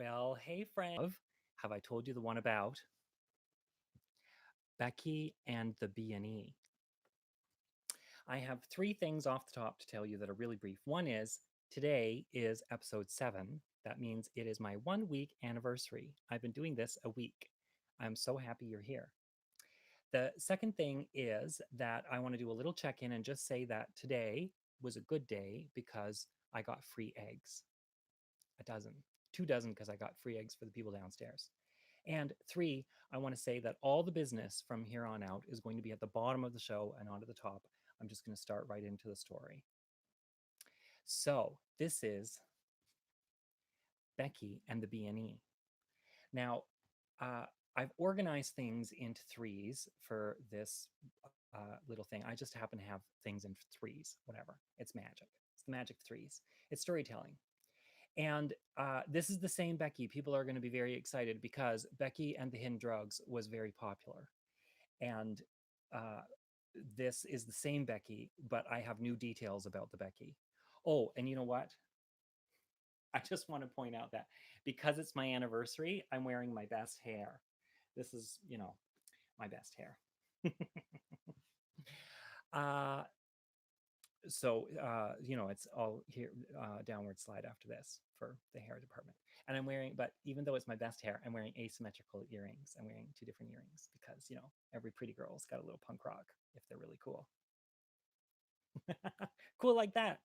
Well, hey, friend. Have I told you the one about Becky and the B&E? I have three things off the top to tell you that are really brief. One is today is episode 7. That means it is my 1 week anniversary. I've been doing this a week. I'm so happy you're here. The second thing is that I want to do a little check in and just say that today was a good day because I got free eggs. A dozen, 2 dozen, because I got free eggs for the people downstairs. And three, I want to say that all the business from here on out is going to be at the bottom of the show and onto the top. I'm just going to start right into the story. So this is Becky and the B&E. Now, uh, I've organized things into threes for this little thing. I just happen to have things in threes, whatever. It's magic. It's the magic threes. It's storytelling. And this is the same Becky. People are going to be very excited because Becky and the Hidden Drugs was very popular. And uh, this is the same Becky, but I have new details about the Becky. Oh, and you know what? I just want to point out that because it's my anniversary, I'm wearing my best hair. This is, my best hair. uh, it's all here, downward slide after this for the hair department. And I'm wearing, but even though it's my best hair, I'm wearing asymmetrical earrings. I'm wearing two different earrings because, every pretty girl's got a little punk rock if they're really cool. Cool like that.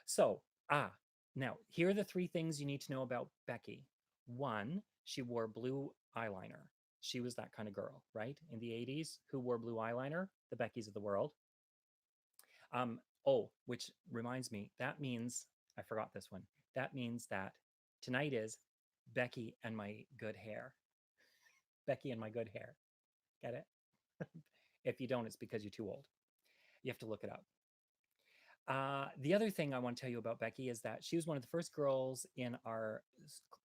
So, now here are the three things you need to know about Becky. One, she wore blue eyeliner. She was that kind of girl, right? In the 80s, who wore blue eyeliner? The Beckys of the world. Which reminds me, that means I forgot this one. That means that tonight is Becky and my good hair. Becky and my good hair. Get it? If you don't, it's because you're too old. You have to look it up. The other thing I want to tell you about Becky is that she was one of the first girls in our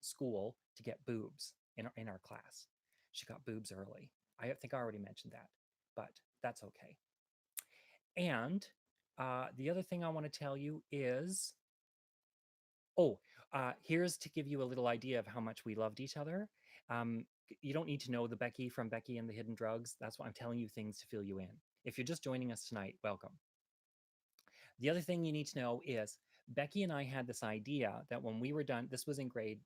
school to get boobs in our class. She got boobs early. I think I already mentioned that, but that's okay. And the other thing I want to tell you is, here's to give you a little idea of how much we loved each other. Um, you don't need to know the Becky from Becky and the Hidden Drugs. That's why I'm telling you things to fill you in. If you're just joining us tonight, welcome. The other thing you need to know is Becky and I had this idea that when we were done, this was in grade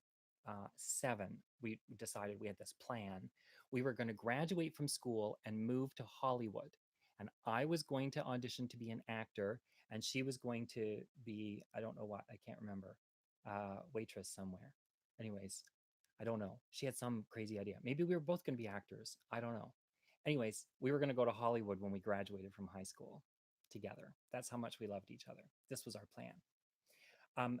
7, we decided we had this plan. We were going to graduate from school and move to Hollywood. And I was going to audition to be an actor, and she was going to be, I don't know what, I can't remember, waitress somewhere. Anyways, I don't know. She had some crazy idea. Maybe we were both going to be actors. I don't know. Anyways, we were going to go to Hollywood when we graduated from high school together. That's how much we loved each other. This was our plan. Um,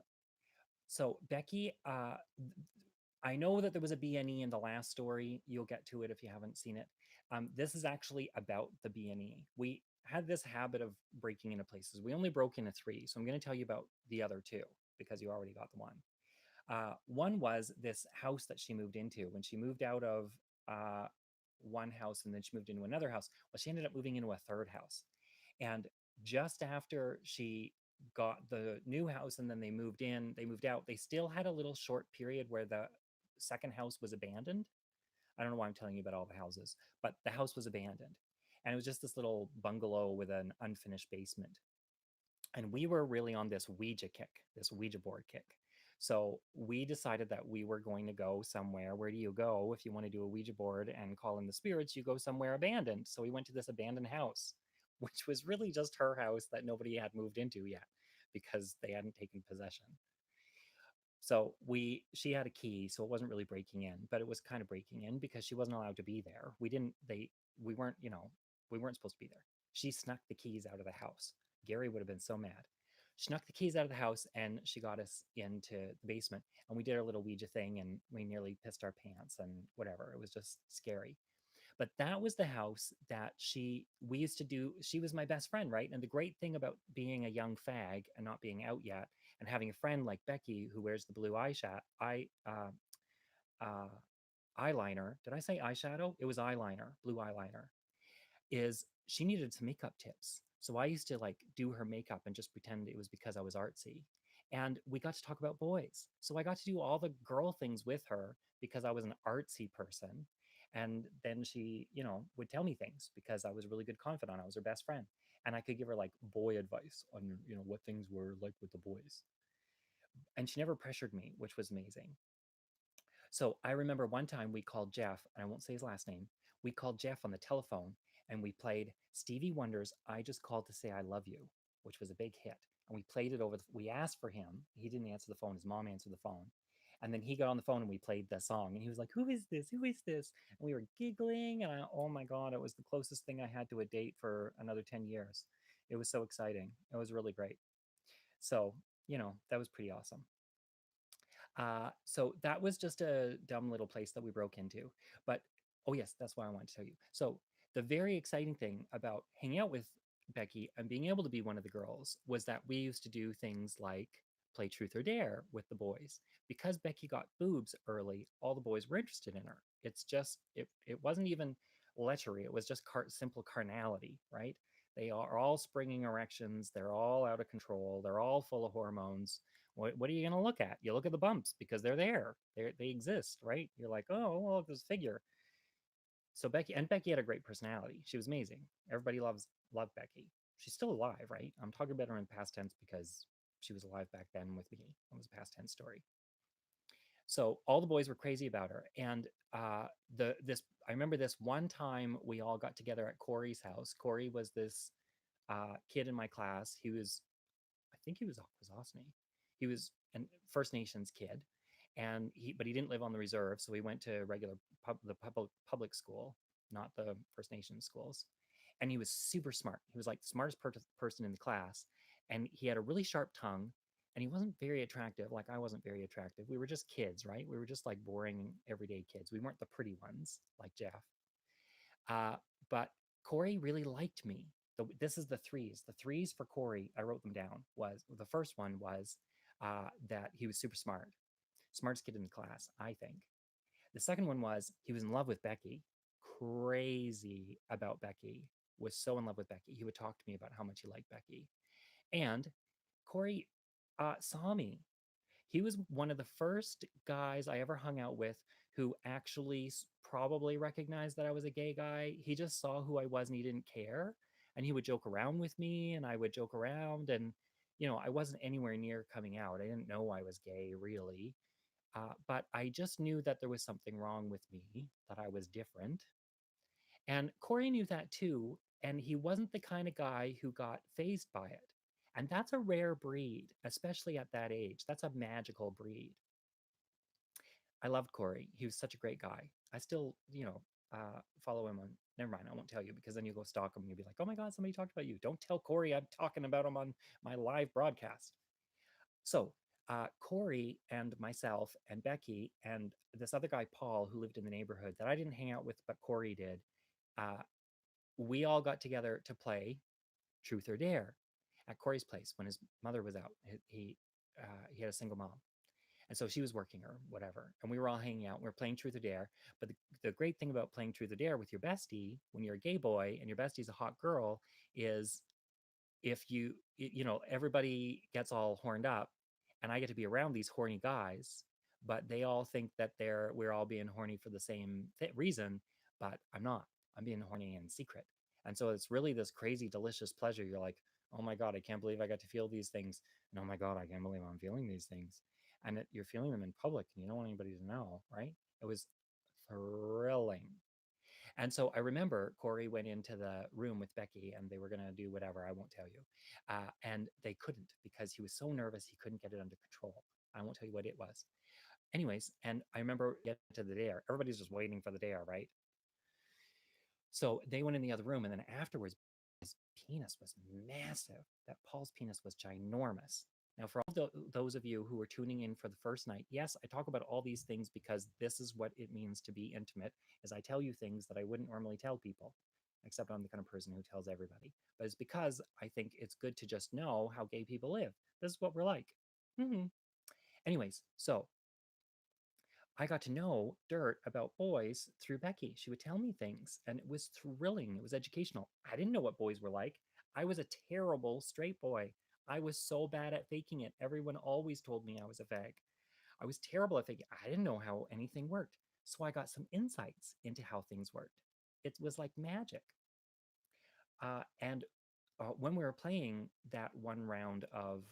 so Becky, I know that there was a B&E in the last story. You'll get to it if you haven't seen it. This is actually about the B&E. We had this habit of breaking into places. We only broke into 3, so I'm going to tell you about the other 2 because you already got the one. One was this house that she moved into. When she moved out of one house and then she moved into another house, well, she ended up moving into a third house. And just after she got the new house and then they moved out, they still had a little short period where the second house was abandoned. I don't know why I'm telling you about all the houses, but the house was abandoned. And it was just this little bungalow with an unfinished basement. And we were really on this Ouija kick, this Ouija board kick. So we decided that we were going to go somewhere. Where do you go if you want to do a Ouija board and call in the spirits? You go somewhere abandoned. So we went to this abandoned house, which was really just her house that nobody had moved into yet because they hadn't taken possession. So she had a key, so it wasn't really breaking in, but it was kind of breaking in because she wasn't allowed to be there. We weren't, we weren't supposed to be there. She snuck the keys out of the house. Gary would have been so mad. She snuck the keys out of the house and she got us into the basement and we did our little Ouija thing and we nearly pissed our pants and whatever. It was just scary. But that was the house that we used to do. She was my best friend, right? And the great thing about being a young fag and not being out yet and having a friend like Becky who wears the blue eyeliner. Did I say eyeshadow? It was eyeliner, blue eyeliner. Is she needed some makeup tips. So I used to like do her makeup and just pretend it was because I was artsy. and we got to talk about boys. So I got to do all the girl things with her because I was an artsy person. And then she, would tell me things because I was a really good confidant. I was her best friend. And I could give her like boy advice on, what things were like with the boys. And she never pressured me, which was amazing. So I remember one time we called Jeff, and I won't say his last name. We called Jeff on the telephone and we played Stevie Wonder's I Just Called to Say I Love You, which was a big hit. And we played it over, we asked for him. He didn't answer the phone. His mom answered the phone. And then he got on the phone and we played the song. And he was like, "Who is this? Who is this?" And we were giggling. And oh my God, it was the closest thing I had to a date for another 10 years. It was so exciting. It was really great. So, that was pretty awesome. So that was just a dumb little place that we broke into. But oh yes, that's why I wanted to tell you. So the very exciting thing about hanging out with Becky and being able to be one of the girls was that we used to do things like play truth or dare with the boys. Because Becky got boobs early, all the boys were interested in her. It's just it wasn't even lechery, it was just simple carnality, right? They are all springing erections, they're all out of control, they're all full of hormones. What are you going to look at? You look at the bumps because they're there. They exist, right? You're like, oh, well, look, this figure. So Becky had a great personality. She was amazing. Everybody loved Becky. She's still alive, right? I'm talking about her in past tense because she was alive back then with me. It was a past tense story. So all the boys were crazy about her, and this I remember this one time we all got together at Corey's house. Corey was this kid in my class. I think he was Kwasasni. He was a First Nations kid, and he didn't live on the reserve, so he went to regular public school, not the First Nations schools. And he was super smart. He was like the smartest person in the class, and he had a really sharp tongue. And he wasn't very attractive. Like I wasn't very attractive. We were just kids, right? We were just like boring everyday kids. We weren't the pretty ones like Jeff. Uh, but Corey really liked me. This is the threes. The threes for Corey, I wrote them down. Was the first one was that he was super smart, smartest kid in the class, I think. The second one was he was in love with Becky, crazy about Becky, was so in love with Becky. He would talk to me about how much he liked Becky. And Corey saw me. He was one of the first guys I ever hung out with who actually probably recognized that I was a gay guy. He just saw who I was and he didn't care. And he would joke around with me and I would joke around. And, I wasn't anywhere near coming out. I didn't know I was gay, really. But I just knew that there was something wrong with me, that I was different. And Corey knew that too. And he wasn't the kind of guy who got phased by it. And that's a rare breed, especially at that age. That's a magical breed. I loved Corey. He was such a great guy. I still, follow him on. Never mind, I won't tell you because then you go stalk him and you'll be like, "Oh my God, somebody talked about you." Don't tell Corey I'm talking about him on my live broadcast. So Corey and myself and Becky and this other guy Paul who lived in the neighborhood that I didn't hang out with, but Corey did. Uh, we all got together to play Truth or Dare at Corey's place when his mother was out. He had a single mom. And so she was working or whatever. And we were all hanging out. We were playing Truth or Dare. But the great thing about playing Truth or Dare with your bestie, when you're a gay boy and your bestie's a hot girl, is if everybody gets all horned up and I get to be around these horny guys, but they all think that we're all being horny for the same reason, but I'm not. I'm being horny in secret. And so it's really this crazy, delicious pleasure. You're like, oh my God, I can't believe I got to feel these things. And oh my God, I can't believe I'm feeling these things. And you're feeling them in public and you don't want anybody to know, right? It was thrilling. And so I remember Corey went into the room with Becky and they were going to do whatever. I won't tell you. And they couldn't because he was so nervous he couldn't get it under control. I won't tell you what it was. Anyways, and I remember getting to the dare. Everybody's just waiting for the dare, right? So they went in the other room, and then afterwards, his penis was massive. That Paul's penis was ginormous. Now, for all those of you who are tuning in for the first night, yes, I talk about all these things because this is what it means to be intimate, is I tell you things that I wouldn't normally tell people, except I'm the kind of person who tells everybody. But it's because I think it's good to just know how gay people live. This is what we're like. Mm-hmm. Anyways, so I got to know dirt about boys through Becky. She would tell me things, and it was thrilling. It was educational. I didn't know what boys were like. I was a terrible straight boy. I was so bad at faking it. Everyone always told me I was a fag. I was terrible at faking. I didn't know how anything worked. So I got some insights into how things worked. It was like magic. And when we were playing that one round of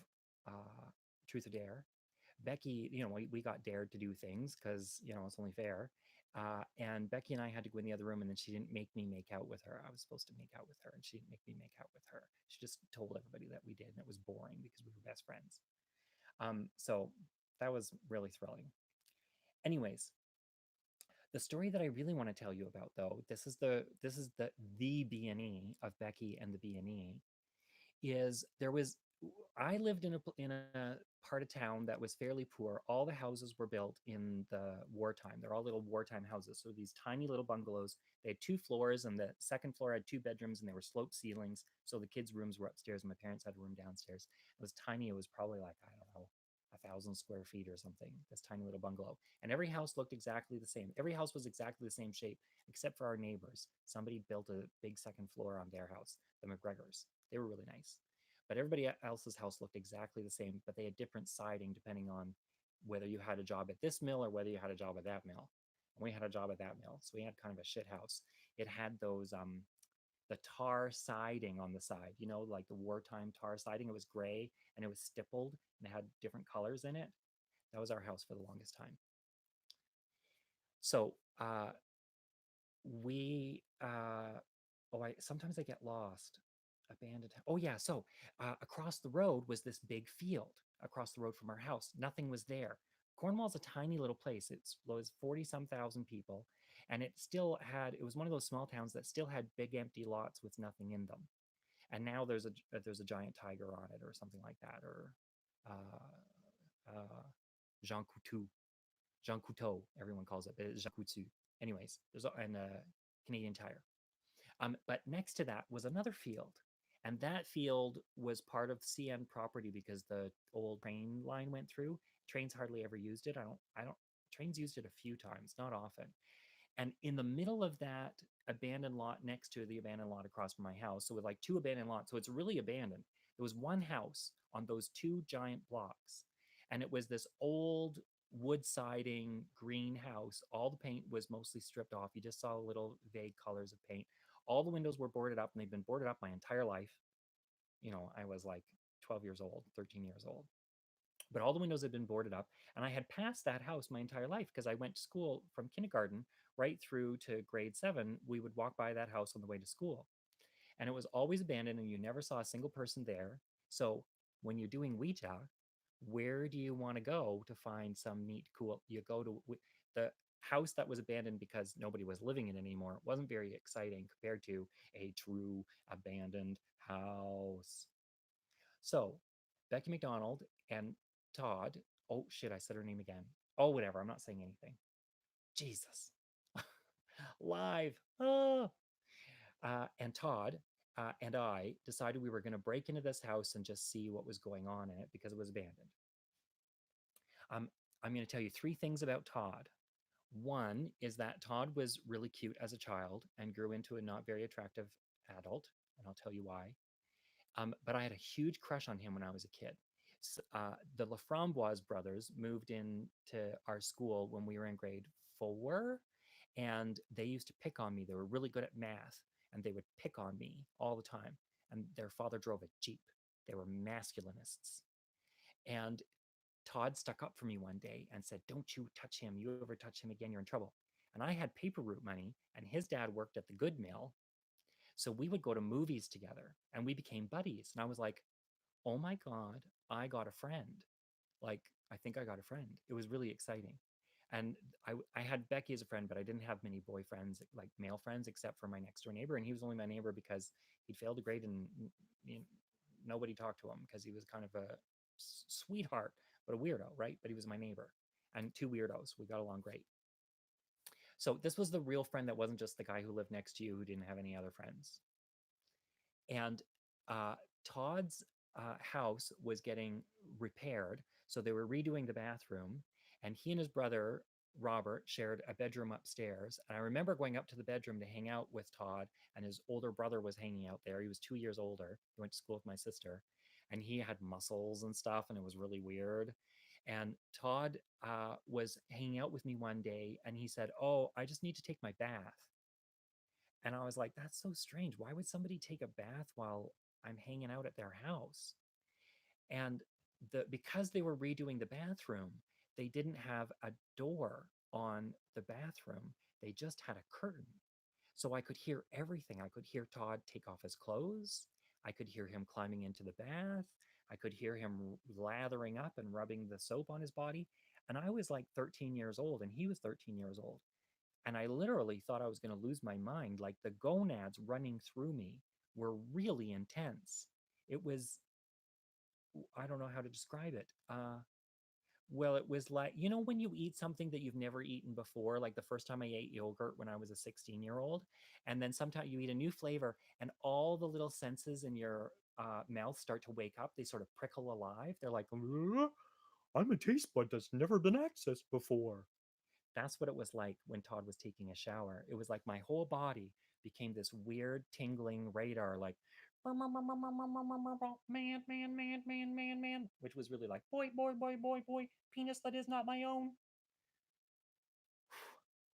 Truth or Dare, Becky, we got dared to do things because, it's only fair. And Becky and I had to go in the other room, and then she didn't make me make out with her. I was supposed to make out with her, and she didn't make me make out with her. She just told everybody that we did, and it was boring because we were best friends. So that was really thrilling. Anyways, the story that I really want to tell you about, though, this is the B&E of Becky and the B&E, is there was I lived in a part of town that was fairly poor. All the houses were built in the wartime. They're all little wartime houses. So these tiny little bungalows. They had 2 floors, and the second floor had 2 bedrooms, and they were sloped ceilings. So the kids' rooms were upstairs, and my parents had a room downstairs. It was tiny. It was probably like, I don't know, 1,000 square feet or something. This tiny little bungalow, and every house looked exactly the same. Every house was exactly the same shape, except for our neighbors. Somebody built a big second floor on their house, the McGregors. They were really nice. But everybody else's house looked exactly the same, but they had different siding depending on whether you had a job at this mill or whether you had a job at that mill. And we had a job at that mill, so we had kind of a shit house. It had those the tar siding on the side, like the wartime tar siding. It was gray and it was stippled and it had different colors in it. That was our house for the longest time. So we oh, I sometimes I get lost. Abandoned. Oh yeah. So across the road was this big field across the road from our house. Nothing was there. Cornwall's a tiny little place. It was 40 some thousand people, and it was one of those small towns that still had big empty lots with nothing in them. And now there's a giant tiger on it or something like that, or uh, Jean Coutu, Jean Couteau, everyone calls it, but it's Jean Coutu. Anyways, there's a Canadian Tire. But next to that was another field. And that field was part of CN property because the old train line went through. Trains hardly ever used it. Trains used it a few times, not often. And in the middle of that abandoned lot next to the abandoned lot across from my house, so with like 2 abandoned lots, so it's really abandoned. There was one house on those 2 giant blocks. And it was this old wood siding green house. All the paint was mostly stripped off. You just saw little vague colors of paint. All the windows were boarded up, and they've been boarded up my entire life. I was like 12 years old, 13 years old. But all the windows had been boarded up, and I had passed that house my entire life because I went to school from kindergarten right through to grade 7. We would walk by that house on the way to school, and it was always abandoned, and you never saw a single person there. So when you're doing Ouija, where do you want to go to find some neat, cool? You go to the house that was abandoned because nobody was living in it anymore. It wasn't very exciting compared to a true abandoned house. So Becky McDonald and Todd. Oh shit, I said her name again. Oh, whatever. I'm not saying anything. Jesus. Live. Oh. And Todd and I decided we were going to break into this house and just see what was going on in it because it was abandoned. Um, I'm going to tell you 3 things about Todd. One is that Todd was really cute as a child and grew into a not very attractive adult, and I'll tell you why. But I had a huge crush on him when I was a kid. The Laframboise brothers moved into our school when we were in grade 4, and they used to pick on me. They were really good at math, and they would pick on me all the time. And their father drove a Jeep. They were masculinists. And Todd stuck up for me one day and said, "Don't you touch him. You ever touch him again, you're in trouble." And I had paper route money, and his dad worked at the good mill. So we would go to movies together, and we became buddies. And I was like, oh my God, I got a friend. Like, I think I got a friend. It was really exciting. And I had Becky as a friend, but I didn't have many boyfriends, like male friends, except for my next door neighbor. And he was only my neighbor because he'd failed a grade, and you know, nobody talked to him because he was kind of a sweetheart, but a weirdo, right? But he was my neighbor. And 2 weirdos. We got along great. So this was the real friend that wasn't just the guy who lived next to you who didn't have any other friends. And Todd's house was getting repaired. So they were redoing the bathroom, and he and his brother, Robert, shared a bedroom upstairs. And I remember going up to the bedroom to hang out with Todd, and his older brother was hanging out there. He was 2 years older. He went to school with my sister. and he had muscles and stuff, and it was really weird. And Todd was hanging out with me one day, and he said, "Oh, I just need to take my bath." And I was like, "That's so strange. Why would somebody take a bath while I'm hanging out at their house?" And because they were redoing the bathroom, they didn't have a door on the bathroom. They just had a curtain. So I could hear everything. I could hear Todd take off his clothes. I could hear him climbing into the bath. I could hear him lathering up and rubbing the soap on his body. And I was like 13 years old, and he was 13 years old. And I literally thought I was going to lose my mind. Like the gonads running through me were really intense. It was, I don't know how to describe it. Well, it was like, you know, when you eat something that you've never eaten before, like the first time I ate yogurt when I was a 16-year-old, and then sometimes you eat a new flavor and all the little senses in your mouth start to wake up. They sort of prickle alive. They're like, I'm a taste bud that's never been accessed before. That's what it was like when Todd was taking a shower. It was like my whole body became this weird tingling radar, like man, man, man, man, man, man, which was really like boy, boy, boy, boy, boy, penis that is not my own.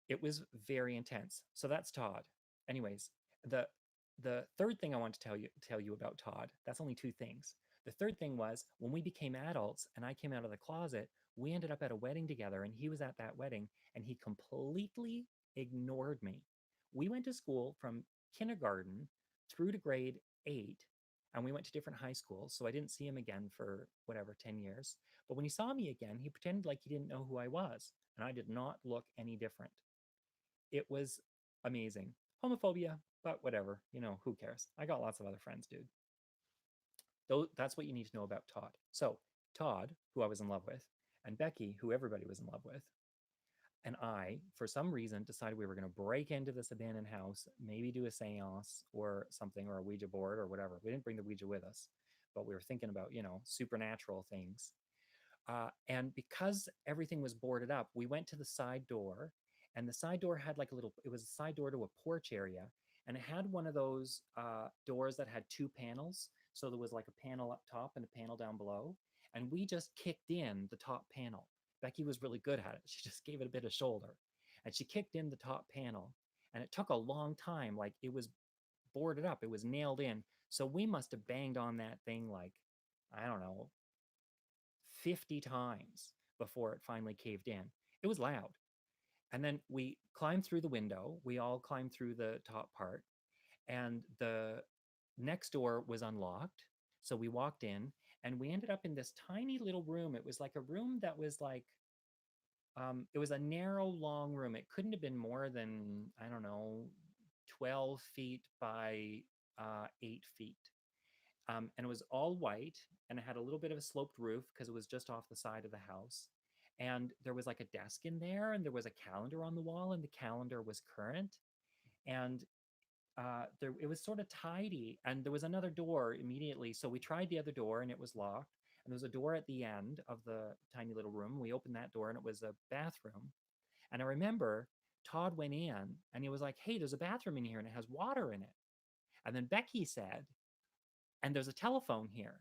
It was very intense. So that's Todd. Anyways, the the third thing I want to tell you about Todd, that's only two things. The third thing was when we became adults and I came out of the closet, we ended up at a wedding together and he was at that wedding and he completely ignored me. We went to school from kindergarten through to grade 8 and we went to different high schools, so I didn't see him again for whatever 10 years. But when he saw me again, he pretended like he didn't know who I was, and I did not look any different. It was amazing. Homophobia, but whatever. Who cares? I got lots of other friends, dude. Though that's what you need to know about Todd. So, Todd, who I was in love with, and Becky, who everybody was in love with, and I, for some reason, decided we were going to break into this abandoned house, maybe do a seance or something, or a Ouija board or whatever. We didn't bring the Ouija with us, but we were thinking about, supernatural things. And because everything was boarded up, we went to the side door, and the side door had like it was a side door to a porch area, and it had one of those doors that had two panels. So there was like a panel up top and a panel down below. And we just kicked in the top panel. Becky was really good at it. She just gave it a bit of shoulder. And she kicked in the top panel. And it took a long time. Like it was boarded up, it was nailed in. So we must have banged on that thing like, I don't know, 50 times before it finally caved in. It was loud. And then we climbed through the window. We all climbed through the top part, and the next door was unlocked. So we walked in, and we ended up in this tiny little room. It was like a room that was like, it was a narrow, long room. It couldn't have been more than, I don't know, 12 feet by 8 feet. And it was all white, and it had a little bit of a sloped roof because it was just off the side of the house. And there was like a desk in there, and there was a calendar on the wall, and the calendar was current. And it was sort of tidy. And there was another door immediately. So we tried the other door, and it was locked. And there was a door at the end of the tiny little room. We opened that door, and it was a bathroom. And I remember Todd went in, and he was like, "Hey, there's a bathroom in here, and it has water in it." And then Becky said, "And there's a telephone here."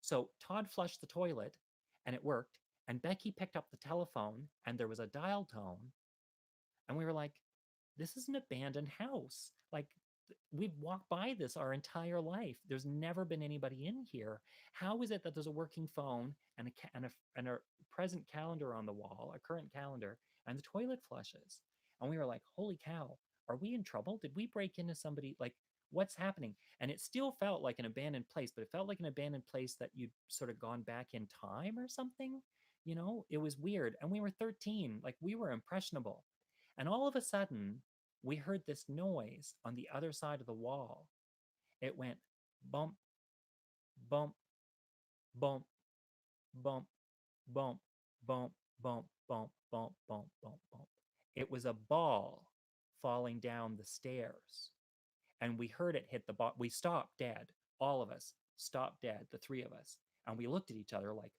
So Todd flushed the toilet and it worked. And Becky picked up the telephone and there was a dial tone. And we were like, this is an abandoned house. Like, we've walked by this our entire life. There's never been anybody in here. How is it that there's a working phone and a present calendar on the wall, a current calendar, and the toilet flushes? And we were like, holy cow, are we in trouble? Did we break into somebody? Like, what's happening? And it still felt like an abandoned place, but it felt like an abandoned place that you'd sort of gone back in time or something. It was weird. And we were 13, like, we were impressionable. And all of a sudden, we heard this noise on the other side of the wall. It went bump, bump, bump, bump, bump, bump, bump, bump, bump, bump, bump, bump. It was a ball falling down the stairs. And we heard it hit the ball. We stopped dead. All of us stopped dead, the three of us. And we looked at each other like,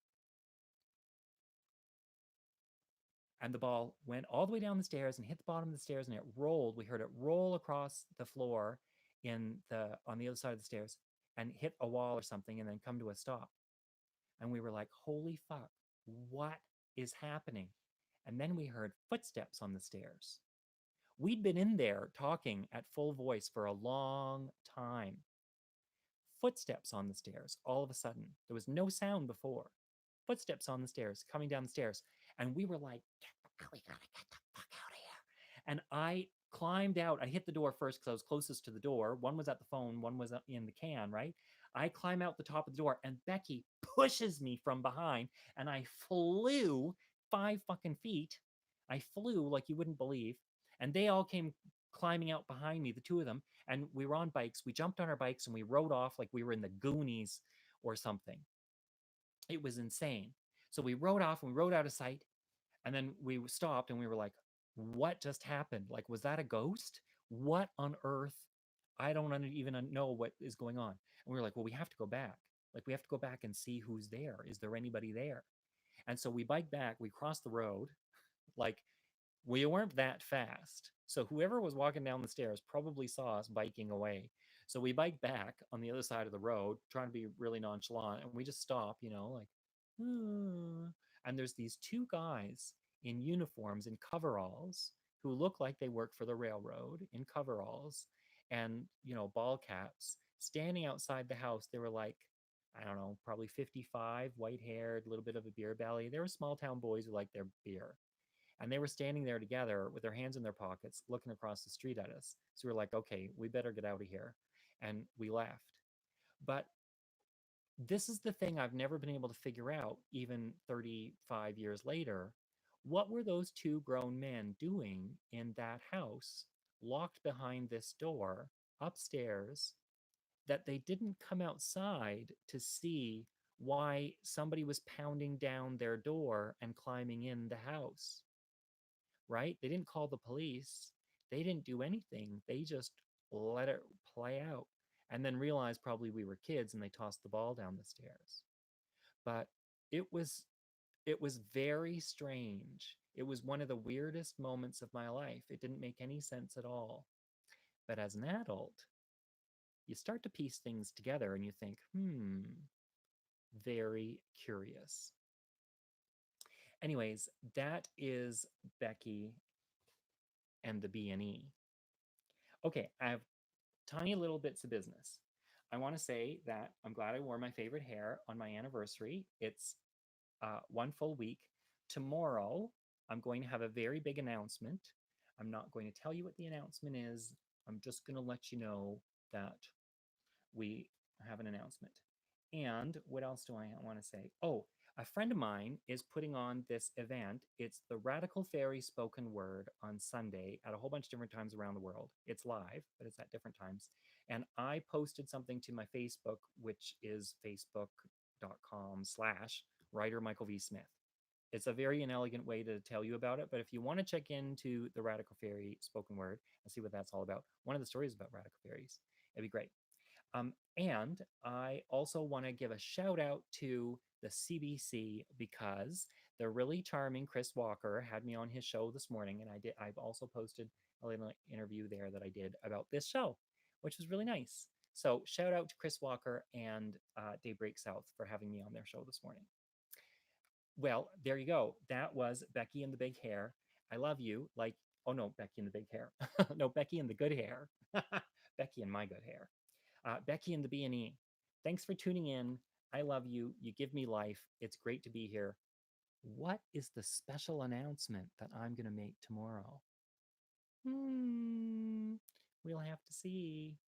and the ball went all the way down the stairs and hit the bottom of the stairs, and it rolled. We heard it roll across the floor on the other side of the stairs. and hit a wall or something and then come to a stop. And we were like, holy fuck, what is happening? And then we heard footsteps on the stairs. We'd been in there talking at full voice for a long time. Footsteps on the stairs all of a sudden. There was no sound before. Footsteps on the stairs, coming down the stairs. And we were like, we gotta get the fuck out of here. And I climbed out. I hit the door first because I was closest to the door. One was at the phone, one was in the can, right? I climb out the top of the door, and Becky pushes me from behind, and I flew 5 fucking feet. I flew like you wouldn't believe. And they all came climbing out behind me, the two of them, and we were on bikes. We jumped on our bikes and we rode off like we were in the Goonies or something. It was insane. So we rode off and we rode out of sight, and then we stopped and we were like, what just happened? Like, was that a ghost? What on earth? I don't even know what is going on. And we were like, well, we have to go back. Like, we have to go back and see who's there. Is there anybody there? And so we bike back. We cross the road. Like, we weren't that fast. So whoever was walking down the stairs probably saw us biking away. So we bike back on the other side of the road, trying to be really nonchalant, and we just stop, like, "Ah." And there's these two guys in uniforms in coveralls who look like they work for the railroad in coveralls and, ball caps standing outside the house. They were like, I don't know, probably 55, white haired, a little bit of a beer belly. They were small town boys who like their beer. And they were standing there together with their hands in their pockets, looking across the street at us. So we were like, okay, we better get out of here. And we left. But this is the thing I've never been able to figure out, even 35 years later. What were those two grown men doing in that house, locked behind this door upstairs, that they didn't come outside to see why somebody was pounding down their door and climbing in the house? Right? They didn't call the police. They didn't do anything. They just let it play out and then realized probably we were kids and they tossed the ball down the stairs. But it was it was very strange. It was one of the weirdest moments of my life. It didn't make any sense at all. But as an adult, you start to piece things together and you think, very curious. Anyways, that is Becky and the B&E. Okay, I have tiny little bits of business. I want to say that I'm glad I wore my favorite hair on my anniversary. It's 1 full week. Tomorrow, I'm going to have a very big announcement. I'm not going to tell you what the announcement is. I'm just going to let you know that we have an announcement. And what else do I want to say? Oh, a friend of mine is putting on this event. It's the Radical Fairy Spoken Word on Sunday at a whole bunch of different times around the world. It's live, but it's at different times. And I posted something to my Facebook, which is facebook.com/writer Michael V. Smith. It's a very inelegant way to tell you about it. But if you want to check into the Radical Fairy Spoken Word and see what that's all about, one of the stories about Radical Fairies, it'd be great. And I also want to give a shout out to the CBC because the really charming Chris Walker had me on his show this morning, and I've also posted a little interview there that I did about this show, which was really nice. So shout out to Chris Walker and Daybreak South for having me on their show this morning. Well, there you go. That was Becky and the Big Hair. I love you. Like, oh no, Becky and the Big Hair. No, Becky and the Good Hair. Becky and my good hair. Becky and the B&E. Thanks for tuning in. I love you. You give me life. It's great to be here. What is the special announcement that I'm going to make tomorrow? We'll have to see.